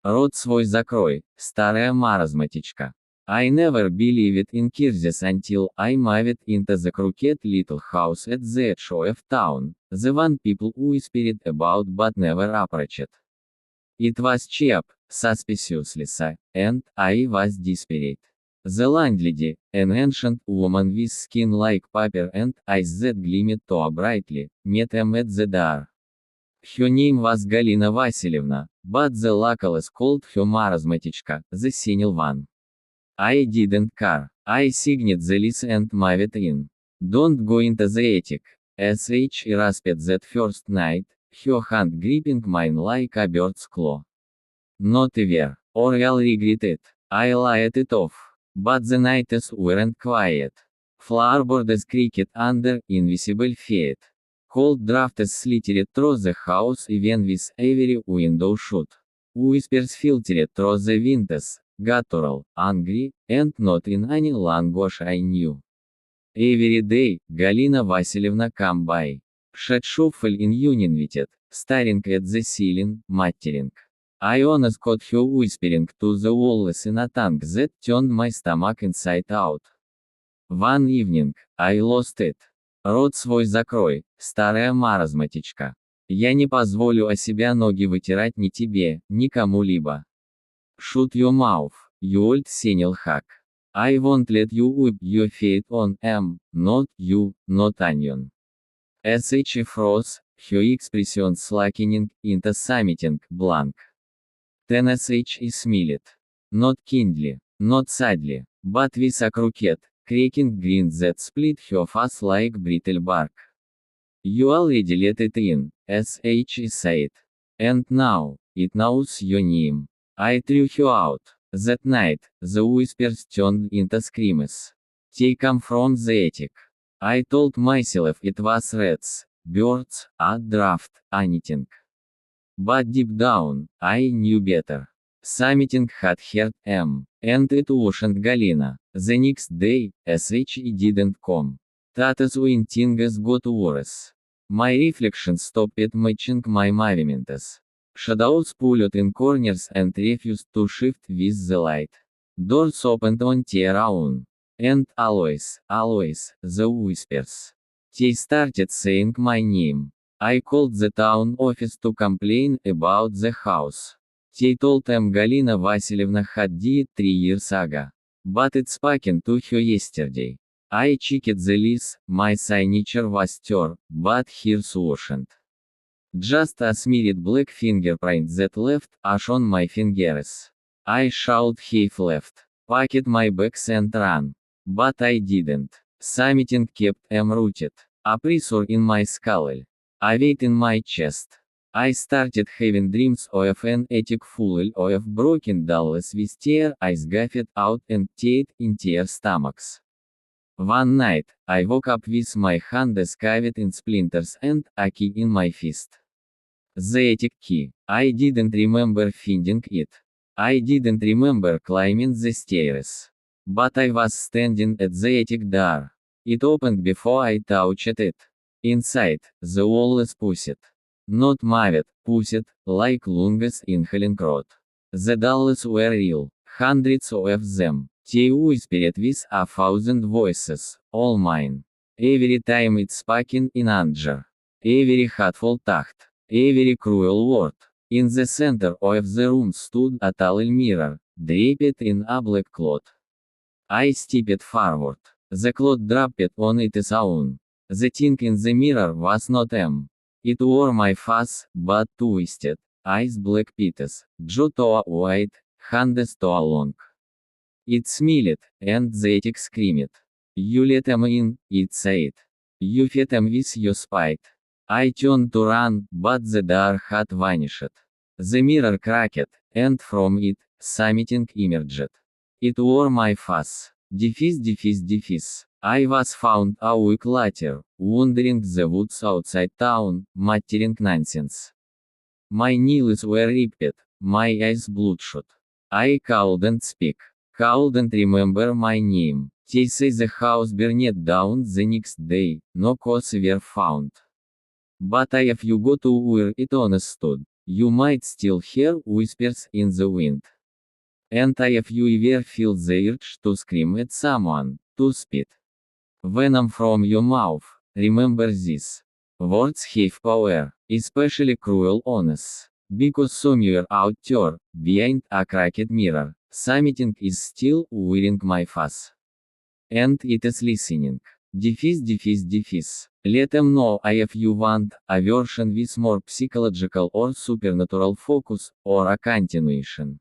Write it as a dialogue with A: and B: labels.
A: Рот свой закрой, старая маразматичка. I never believed in Kirses until I moved into the crooked little house at the edge of town, the one people whispered about but never approached. It was cheap, suspiciously so, and I was desperate. The landlady, an ancient woman with skin like paper and eyes that gleamed too brightly, met him at the door. Her name was Galina Vasilievna, but the locals called her Marazmatichka, the senile one. I didn't care. I signed the lease and moved in. Don't go into the attic. S.H. rasped that first night, her hand gripping mine like a bird's claw. Not ever, or I'll regret it. I lied it off. But the nights weren't quiet. Floorboards creaked under invisible feet. Cold drafts slittered through the house even with every window shut. Whispers filtered through the windows, guttural, angry, and not in any language I knew. Every day, Galina Vasilievna come by. She'd shuffle in uninvited, staring at the ceiling, muttering. I almost caught her whispering to the walls in a tongue that turned my stomach inside out. One evening, I lost it. Рот свой закрой, старая маразматичка. Я не позволю о себя ноги вытирать ни тебе, ни кому-либо. Shut your mouth, you old senile hack. I won't let you whip your feet on not you, not onion. S.H. froze, her expression slackening into something blank. Then S.H. smiled. Not kindly, not sadly, but with a crooked, cracking grin that split her face like brittle bark. You already let it in, S.H. said. And now, it knows your name. I threw her out. That night, the whispers turned into screams. They come from the attic. I told myself it was rats, birds, a draft, anything. But deep down, I knew better. Something had hurt and it wasn't Galina. The next day, S.H. didn't come. That's when things got worse. My reflection stopped matching my movements. Shadows pulled in corners and refused to shift with the light. Doors opened on their own. And always, the whispers. They started saying my name. I called the town office to complain about the house. They told them Galina Vasilievna had died 3 years ago. But it's spoken to her yesterday. I checked the lease, my signature was there, but hers wasn't. Just a smeared black fingerprint that left ash on my fingers. I should have left, packed my bags and ran. But I didn't. Something kept rooted. A pressure in my skull. A weight in my chest. I started having dreams of an attic full of broken dolls with tear eyes guffed out and tied in their stomachs. One night, I woke up with my hands covered in splinters and a key in my fist. The attic key. I didn't remember finding it. I didn't remember climbing the stairs. But I was standing at the attic door. It opened before I touched it. Inside, the wall is pushed. Not moved, pushed, like lungs inhaling rot. The dolls were real, hundreds of them. They whispered with 1,000 voices, all mine. Every time it's spoken in anger. Every hateful thought. Every cruel word. In the center of the room stood a tall mirror, draped in a black cloth. I stepped forward. The cloth dropped on its own. The thing in the mirror was not it wore my face, but twisted, eyes black pits, jaw too wide, hands too long. It smiled, and the attic screamed. You let him in, it said. You fed him with your spite. I turned to run, but the door had vanished. The mirror cracked, and from it, something emerged. It wore my face. I was found a week later, wandering the woods outside town, muttering nonsense. My nails were ripped, my eyes bloodshot. I couldn't speak, couldn't remember my name. They say the house burned down the next day, no cause were found. But I have you got to where it once stood. You might still hear whispers in the wind. And if you ever feel the urge to scream at someone, to spit venom from your mouth, remember this. Words have power, especially cruel ones. Because somewhere out there, behind a cracked mirror, something is still wearing my face. And it is listening. Defis. Let them know if you want a version with more psychological or supernatural focus, or a continuation.